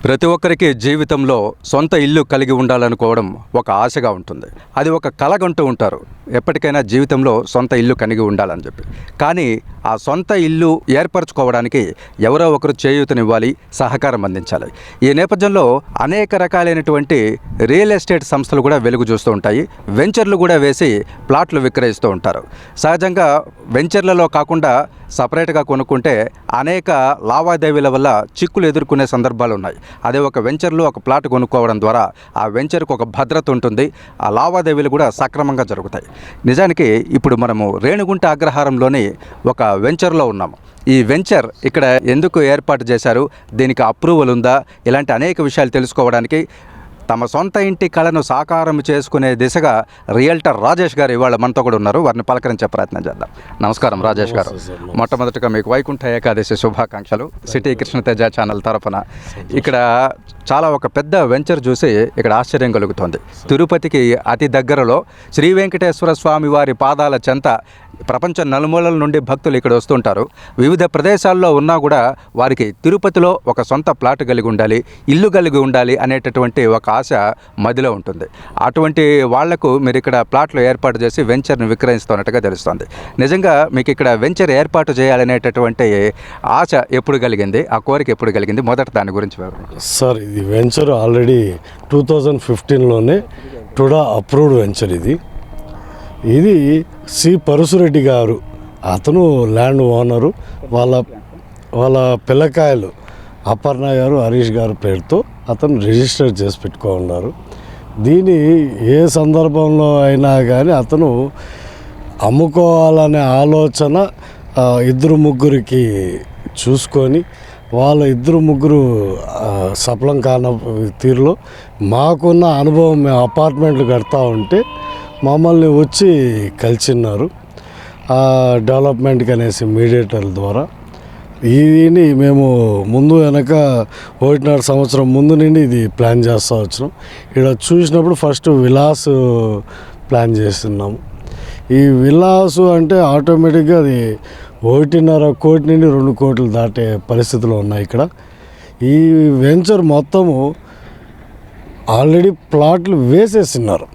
ప్రతి ఒక్కరికి జీవితంలో సొంత ఇల్లు కలిగి ఉండాలనుకోవడం ఒక ఆశగా ఉంటుంది. అది ఒక కలగంటూ ఉంటారు, ఎప్పటికైనా జీవితంలో సొంత ఇల్లు కలిగి ఉండాలని చెప్పి. కానీ ఆ సొంత ఇల్లు ఏర్పరచుకోవడానికి ఎవరో ఒకరు చేయూతనివ్వాలి, సహకారం అందించాలి. ఈ నేపథ్యంలో అనేక రకాలైనటువంటి రియల్ ఎస్టేట్ సంస్థలు కూడా వెలుగు చూస్తూ ఉంటాయి. వెంచర్లు కూడా వేసి ప్లాట్లు విక్రయిస్తూ ఉంటారు. సహజంగా వెంచర్లలో కాకుండా సపరేట్గా కొనుక్కుంటే అనేక లావాదేవీల వల్ల చిక్కులు ఎదుర్కొనే సందర్భాలు ఉన్నాయి. అదే ఒక వెంచర్లో ఒక ప్లాట్ కొనుక్కోవడం ద్వారా ఆ వెంచర్కు ఒక భద్రత ఉంటుంది, ఆ లావాదేవీలు కూడా సక్రమంగా జరుగుతాయి. నిజానికి ఇప్పుడు మనము రేణిగుంట అగ్రహారంలోని ఒక వెంచర్లో ఉన్నాము. ఈ వెంచర్ ఇక్కడ ఎందుకు ఏర్పాటు చేశారు, దీనికి అప్రూవల్ ఉందా, ఇలాంటి అనేక విషయాలు తెలుసుకోవడానికి తమ సొంత ఇంటి కళను సాకారం చేసుకునే దిశగా రియల్టర్ రాజేష్ గారు ఇవాళ మనతో కూడా ఉన్నారు. వారిని పలకరించే ప్రయత్నం చేద్దాం. నమస్కారం రాజేష్ గారు. మొట్టమొదటిగా మీకు వైకుంఠ ఏకాదశి శుభాకాంక్షలు సిటీ కృష్ణతేజ ఛానల్ తరఫున. ఇక్కడ చాలా ఒక పెద్ద వెంచర్ చూసి ఇక్కడ ఆశ్చర్యం కలుగుతోంది. తిరుపతికి అతి దగ్గరలో శ్రీ వెంకటేశ్వర స్వామి వారి పాదాల చెంత ప్రపంచ నలుమూలల నుండి భక్తులు ఇక్కడ వస్తుంటారు. వివిధ ప్రదేశాల్లో ఉన్నా కూడా వారికి తిరుపతిలో ఒక సొంత ప్లాట్ కలిగి ఉండాలి, ఇల్లు కలిగి ఉండాలి అనేటటువంటి ఒక ఆశ మదిలో ఉంటుంది. అటువంటి వాళ్లకు మీరు ఇక్కడ ప్లాట్లు ఏర్పాటు చేసి వెంచర్ని విక్రయిస్తున్నట్టుగా తెలుస్తుంది. నిజంగా మీకు ఇక్కడ వెంచర్ ఏర్పాటు చేయాలనేటటువంటి ఆశ ఎప్పుడు కలిగింది, ఆ కోరిక ఎప్పుడు కలిగింది? మొదట దాని గురించి వివరండి. సార్, ఇది వెంచర్ ఆల్రెడీ 2015లోనే టుడా అప్రూవ్డ్ వెంచర్. ఇది సి పరశురెడ్డి గారు, అతను ల్యాండ్ ఓనరు. వాళ్ళ పిల్లకాయలు అపర్ణ గారు, హరీష్ గారు పేరుతో అతను రిజిస్టర్ చేసి పెట్టుకున్నారు. దీని ఏ సందర్భంలో అయినా కానీ అతను అమ్ముకోవాలనే ఆలోచన ఇద్దరు ముగ్గురికి చూసుకొని వాళ్ళ ఇద్దరు ముగ్గురు సఫలం కాని తీరులో మాకున్న అనుభవం, మేము అపార్ట్మెంట్లు కడతా ఉంటే మమ్మల్ని వచ్చి కలిసిన్నారు. డెవలప్మెంట్కి అనేసి మీడియేటర్ల ద్వారా ఇది మేము ముందు వెనక 1.5 సంవత్సరం ముందు నుండి ఇది ప్లాన్ చేస్తూ వచ్చినాం. ఇక్కడ చూసినప్పుడు ఫస్ట్ విలాస్ ప్లాన్ చేస్తున్నాము. ఈ విలాసు అంటే ఆటోమేటిక్గా అది 1.5 కోటి నుండి 2 కోట్లు దాటే పరిస్థితులు ఉన్నాయి. ఇక్కడ ఈ వెంచర్ మొత్తము ఆల్రెడీ ప్లాట్లు వేసేసినారు.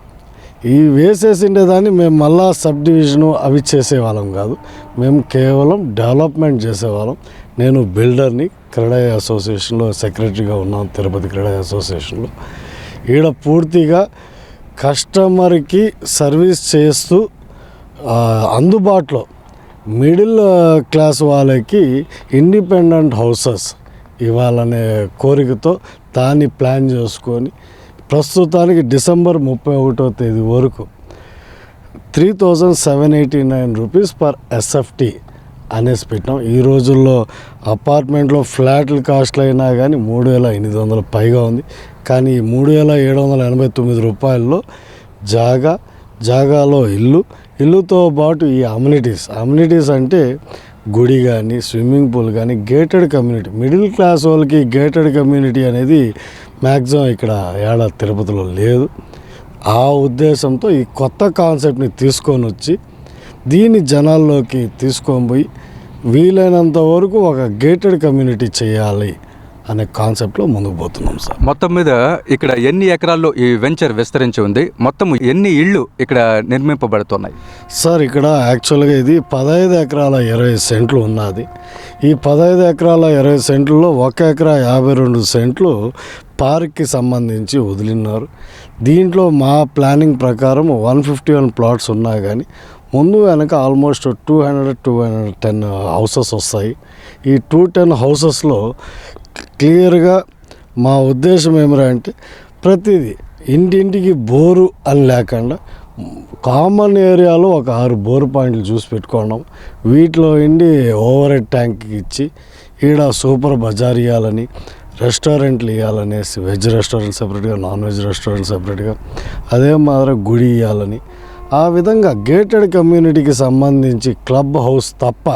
ఈ వేసేసిండేదాన్ని మేము మళ్ళా సబ్ డివిజను అవి చేసేవాళ్ళం కాదు, మేము కేవలం డెవలప్మెంట్ చేసేవాళ్ళం. నేను బిల్డర్ని, క్రెడై అసోసియేషన్లో సెక్రటరీగా ఉన్నాను, తిరుపతి క్రెడై అసోసియేషన్లో. ఈడ పూర్తిగా కస్టమర్కి సర్వీస్ చేస్తూ అందుబాటులో మిడిల్ క్లాస్ వాళ్ళకి ఇండిపెండెంట్ హౌసెస్ ఇవ్వాలనే కోరికతో దాన్ని ప్లాన్ చేసుకొని ప్రస్తుతానికి డిసెంబర్ 31వ తేదీ వరకు 3789 రూపీస్ పర్ ఎస్ఎఫ్టీ అనేసి పెట్టినాం. ఈ రోజుల్లో అపార్ట్మెంట్లో ఫ్లాట్ల కాస్ట్లు అయినా కానీ 3800 పైగా ఉంది. కానీ 3789 రూపాయల్లో జాగాలో ఇల్లుతో పాటు ఈ అమ్యూనిటీస్ అంటే గుడి కానీ, స్విమ్మింగ్ పూల్ కానీ, గేటెడ్ కమ్యూనిటీ. మిడిల్ క్లాస్ వాళ్ళకి గేటెడ్ కమ్యూనిటీ అనేది మ్యాక్సిమం ఇక్కడ తిరుపతిలో లేదు. ఆ ఉద్దేశంతో ఈ కొత్త కాన్సెప్ట్ని తీసుకొని వచ్చి దీన్ని జనాల్లోకి తీసుకొని పోయి వీలైనంత వరకు ఒక గేటెడ్ కమ్యూనిటీ చేయాలి అనే కాన్సెప్ట్లో ముందుకు పోతున్నాం సార్. మొత్తం మీద ఇక్కడ ఎన్ని ఎకరాల్లో ఈ వెంచర్ విస్తరించి ఉంది, మొత్తం ఎన్ని ఇళ్ళు ఇక్కడ నిర్మింపబడుతున్నాయి? సార్, ఇక్కడ యాక్చువల్గా ఇది 15 ఎకరాల 20 సెంట్లు ఉన్నది. ఈ 15 ఎకరాల 20 సెంట్లలో 1 ఎకరా 52 సెంట్లు పార్క్కి సంబంధించి వదిలినారు. దీంట్లో మా ప్లానింగ్ ప్రకారం 151 ప్లాట్స్ ఉన్నా కానీ ముందు వెనక ఆల్మోస్ట్ 210 హౌసెస్ వస్తాయి. ఈ 210 హౌసెస్లో క్లియర్గా మా ఉద్దేశం ఏమిటంటే ప్రతిదీ ఇంటింటికి బోరు అని లేకుండా కామన్ ఏరియాలో ఒక 6 బోర్ పాయింట్లు చూసి పెట్టుకోవడం, వీటిలో ఓవర్ హెడ్ ట్యాంక్ ఇచ్చి ఈడ సూపర్ బజార్ ఇవ్వాలని, రెస్టారెంట్లు ఇవ్వాలనేసి, వెజ్ రెస్టారెంట్ సపరేట్గా, నాన్ వెజ్ రెస్టారెంట్ సపరేట్గా, అదే మాదిరి గుడి ఇవ్వాలని, ఆ విధంగా గేటెడ్ కమ్యూనిటీకి సంబంధించి క్లబ్ హౌస్ తప్ప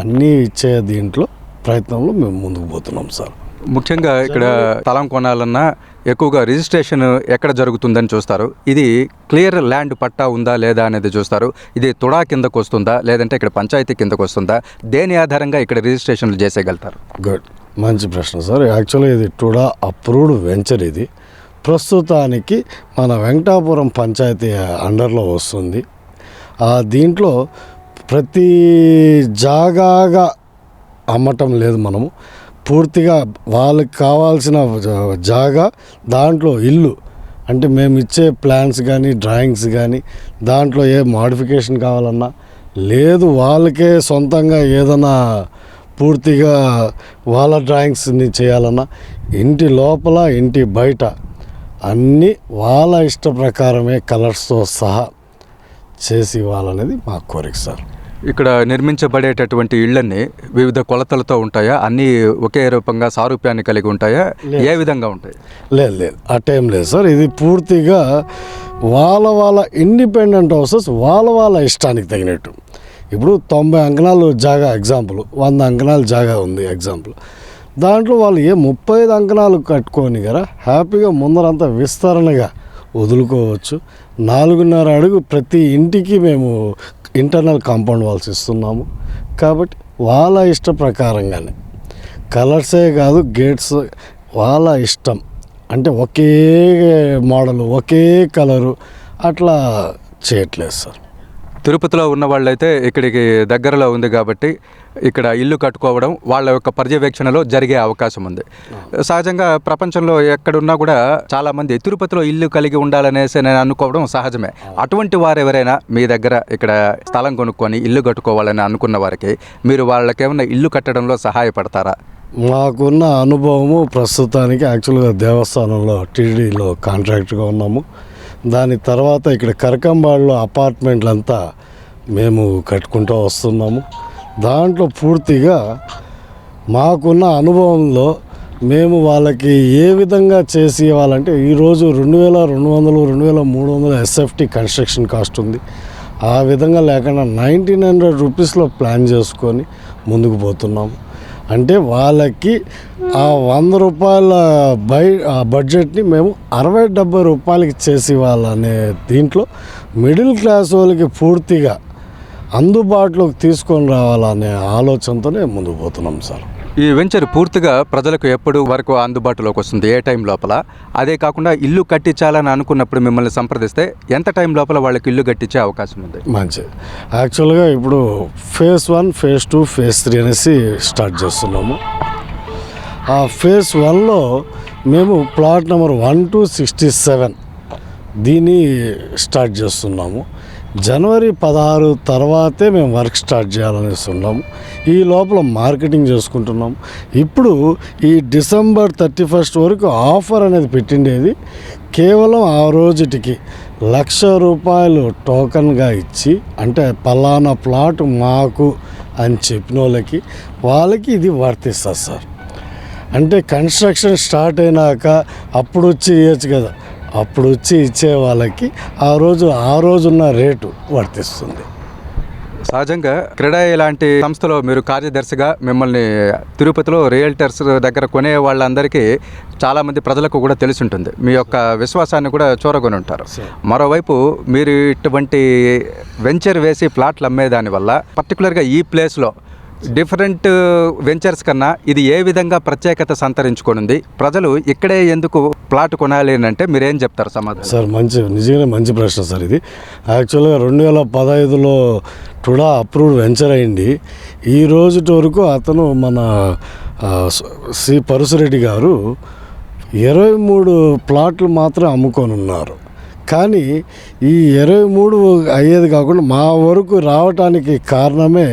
అన్నీ ఇచ్చే దీంట్లో ప్రయత్నంలో మేము ముందుకు పోతున్నాం సార్. ముఖ్యంగా ఇక్కడ స్థలం కొనాలన్నా ఎక్కువగా రిజిస్ట్రేషన్ ఎక్కడ జరుగుతుందని చూస్తారు. ఇది క్లియర్ ల్యాండ్ పట్టా ఉందా లేదా అనేది చూస్తారు. ఇది తుడా కిందకు వస్తుందా లేదంటే ఇక్కడ పంచాయతీ కిందకు వస్తుందా, దేని ఆధారంగా ఇక్కడ రిజిస్ట్రేషన్లు చేసేయగలుగుతారు? గుడ్. మంచి ప్రశ్న సార్. యాక్చువల్గా ఇది టుడా అప్రూవ్డ్ వెంచర్. ఇది ప్రస్తుతానికి మన వెంకటాపురం పంచాయతీ అండర్లో వస్తుంది. దీంట్లో ప్రతి జాగాగా అమ్మటం లేదు, మనము పూర్తిగా వాళ్ళకి కావాల్సిన జాగా దాంట్లో ఇల్లు అంటే మేము ఇచ్చే ప్లాన్స్ కానీ డ్రాయింగ్స్ కానీ దాంట్లో ఏ మోడిఫికేషన్ కావాలన్నా లేదు, వాళ్ళకే సొంతంగా ఏదైనా పూర్తిగా వాళ్ళ డ్రాయింగ్స్ని చేయాలన్నా ఇంటి లోపల ఇంటి బయట అన్నీ వాళ్ళ ఇష్ట ప్రకారమే కలర్స్తో సహా చేసి ఇవ్వాలనేది మా కోరిక సార్. ఇక్కడ నిర్మించబడేటటువంటి ఇళ్ళన్నీ వివిధ కొలతలతో ఉంటాయా? అన్నీ ఒకే రూపంగా సారూప్యాన్ని కలిగి ఉంటాయా? ఏ విధంగా ఉంటాయి? లేదు అటేం లేదు సార్. ఇది పూర్తిగా వాళ్ళ ఇండిపెండెంట్ హౌసెస్ వాళ్ళ ఇష్టానికి తగినట్టు. ఇప్పుడు 90 అంకణాలు జాగా ఎగ్జాంపుల్, 100 అంకణాలు జాగా ఉంది ఎగ్జాంపుల్. దాంట్లో వాళ్ళు 35 అంకణాలు కట్టుకొని కదా హ్యాపీగా ముందరంతా విస్తరణగా వదులుకోవచ్చు. 4.5 అడుగు ప్రతి ఇంటికి మేము ఇంటర్నల్ కాంపౌండ్ వాల్స్ ఇస్తున్నాము. కాబట్టి వాళ్ళ ఇష్ట ప్రకారంగానే కలర్సే కాదు, గేట్స్ వాళ్ళ ఇష్టం. అంటే ఒకే మోడలు ఒకే కలరు అట్లా చేయట్లేదు సార్. తిరుపతిలో ఉన్న వాళ్ళైతే ఇక్కడికి దగ్గరలో ఉంది కాబట్టి ఇక్కడ ఇల్లు కట్టుకోవడం వాళ్ళ యొక్క పర్యవేక్షణలో జరిగే అవకాశం ఉంది. సహజంగా ప్రపంచంలో ఎక్కడున్నా కూడా చాలామంది తిరుపతిలో ఇల్లు కలిగి ఉండాలనేసి నేను అనుకోవడం సహజమే. అటువంటి వారు ఎవరైనా మీ దగ్గర ఇక్కడ స్థలం కొనుక్కొని ఇల్లు కట్టుకోవాలని అనుకున్న వారికి మీరు వాళ్ళకి ఏమైనా ఇల్లు కట్టడంలో సహాయపడతారా? మాకున్న అనుభవము ప్రస్తుతానికి యాక్చువల్గా దేవస్థానంలో టీడీలో కాంట్రాక్ట్గా ఉన్నాము. దాని తర్వాత ఇక్కడ కరకంబాడులో అపార్ట్మెంట్లంతా మేము కట్టుకుంటూ వస్తున్నాము. దాంట్లో పూర్తిగా మాకున్న అనుభవంలో మేము వాళ్ళకి ఏ విధంగా చేసి ఇవ్వాలంటే ఈరోజు 2200 2300 ఎస్ఎఫ్టీ కన్స్ట్రక్షన్ కాస్ట్ ఉంది. ఆ విధంగా లేకుండా 1900 రూపీస్లో ప్లాన్ చేసుకొని ముందుకు పోతున్నాము. అంటే వాళ్ళకి ఆ 100 రూపాయల బడ్జెట్ని మేము 60-70 రూపాయలకి చేసి ఇవ్వాలనే దీంట్లో మిడిల్ క్లాస్ వాళ్ళకి పూర్తిగా అందుబాటులోకి తీసుకొని రావాలనే ఆలోచనతోనే ముందుకు పోతున్నాం సార్. ఈ వెంచర్ పూర్తిగా ప్రజలకు ఎప్పుడు వరకు అందుబాటులోకి వస్తుంది? ఏ టైం లోపల? అదే కాకుండా ఇల్లు కట్టించాలని అనుకున్నప్పుడు మిమ్మల్ని సంప్రదిస్తే ఎంత టైం లోపల వాళ్ళకి ఇల్లు కట్టించే అవకాశం ఉంది? మంచిది. యాక్చువల్గా ఇప్పుడు ఫేజ్ 1, ఫేజ్ 2, ఫేజ్ 3 అనేసి స్టార్ట్ చేస్తున్నాము. ఆ ఫేజ్ 1లో మేము ప్లాట్ నెంబర్ 1 to 67 దీన్ని స్టార్ట్ చేస్తున్నాము. జనవరి 16 తర్వాతే మేము వర్క్ స్టార్ట్ చేయాలనేసి ఉన్నాము. ఈ లోపల మార్కెటింగ్ చేసుకుంటున్నాము. ఇప్పుడు ఈ డిసెంబర్ 31 వరకు ఆఫర్ అనేది పెట్టిండేది. కేవలం ఆ రోజుటికి 1,00,000 రూపాయలు టోకన్గా ఇచ్చి, అంటే పలానా ప్లాట్ మాకు అని చెప్పిన వాళ్ళకి ఇది వర్తిస్తుంది సార్. అంటే కన్స్ట్రక్షన్ స్టార్ట్ అయినాక అప్పుడు వచ్చి ఇవ్వచ్చు కదా, అప్పుడు వచ్చి ఇచ్చే వాళ్ళకి ఆ రోజున్న రేటు వర్తిస్తుంది. సహజంగా క్రీడా ఇలాంటి సంస్థలో మీరు కార్యదర్శిగా మిమ్మల్ని తిరుపతిలో రియల్టర్స్ దగ్గర కొనే వాళ్ళందరికీ చాలామంది ప్రజలకు కూడా తెలిసి ఉంటుంది. మీ యొక్క విశ్వాసాన్ని కూడా చూరగొని ఉంటారు. మరోవైపు మీరు ఇటువంటి వెంచర్ వేసి ప్లాట్లు అమ్మేదాని వల్ల పర్టికులర్గా ఈ ప్లేస్లో డిఫరెంట్ వెంచర్స్ కన్నా ఇది ఏ విధంగా ప్రత్యేకత సంతరించుకొనుంది? ప్రజలు ఇక్కడే ఎందుకు ప్లాట్ కొనాలి అంటే మీరేం చెప్తారు సమాధానం? సార్ నిజంగా మంచి ప్రశ్న సార్. ఇది యాక్చువల్గా 2015లో టుడా అప్రూవ్డ్ వెంచర్ అయింది. ఈ రోజు వరకు అతను మన సి పరుసురెడ్డి గారు 23 ప్లాట్లు మాత్రం అమ్ముకొని ఉన్నారు. కానీ ఈ 23 అయ్యేది కాకుండా మా వరకు రావటానికి కారణమే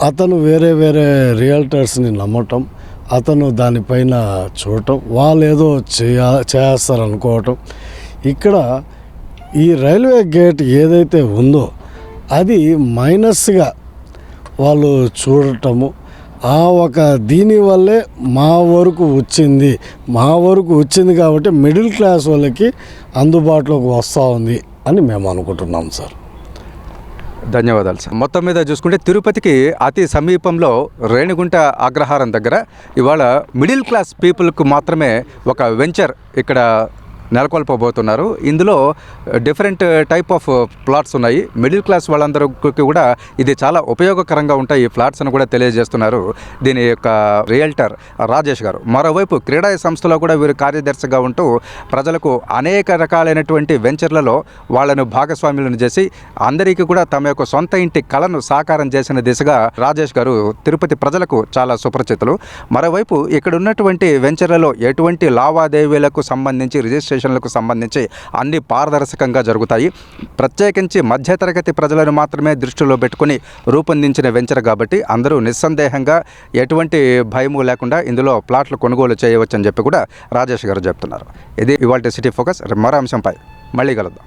అతను వేరే రియల్టర్స్ని నమ్మటం, అతను దానిపైన చూడటం, వాళ్ళు ఏదో చేస్తారు అనుకోవటం. ఇక్కడ ఈ రైల్వే గేట్ ఏదైతే ఉందో అది మైనస్గా వాళ్ళు చూడటము, దీనివల్లే మా వరకు వచ్చింది కాబట్టి మిడిల్ క్లాస్ వాళ్ళకి అందుబాటులోకి వస్తూ ఉంది అని మేము అనుకుంటున్నాం సార్. ధన్యవాదాలు సార్. మొత్తం మీద చూసుకుంటే తిరుపతికి అతి సమీపంలో రేణిగుంట అగ్రహారం దగ్గర ఇవాళ మిడిల్ క్లాస్ పీపుల్కు మాత్రమే ఒక వెంచర్ ఇక్కడ నెలకొల్పబోతున్నారు. ఇందులో డిఫరెంట్ టైప్ ఆఫ్ ప్లాట్స్ ఉన్నాయి. మిడిల్ క్లాస్ వాళ్ళందరికీ కూడా ఇది చాలా ఉపయోగకరంగా ఉంటాయి ఈ ఫ్లాట్స్ అని కూడా తెలియజేస్తున్నారు దీని యొక్క రియల్టర్ రాజేష్ గారు. మరోవైపు క్రీడా సంస్థలో కూడా వీరు కార్యదర్శిగా ఉంటూ ప్రజలకు అనేక రకాలైనటువంటి వెంచర్లలో వాళ్ళను భాగస్వాములను చేసి అందరికీ కూడా తమ యొక్క సొంత ఇంటి కళను సాకారం చేసిన దిశగా రాజేష్ గారు తిరుపతి ప్రజలకు చాలా సుపరిచితులు. మరోవైపు ఇక్కడ ఉన్నటువంటి వెంచర్లలో ఎటువంటి లావాదేవీలకు సంబంధించి రిజిస్ట్రేషన్లకు సంబంధించి అన్ని పారదర్శకంగా జరుగుతాయి. ప్రత్యేకించి మధ్యతరగతి ప్రజలను మాత్రమే దృష్టిలో పెట్టుకుని రూపొందించిన వెంచర్ కాబట్టి అందరూ నిస్సందేహంగా ఎటువంటి భయము లేకుండా ఇందులో ప్లాట్లు కొనుగోలు చేయవచ్చని చెప్పి కూడా రాజేష్ గారు చెప్తున్నారు. ఇది ఇవాల్టి సిటీ ఫోకస్. మరో అంశంపై మళ్ళీ కలుద్దాం.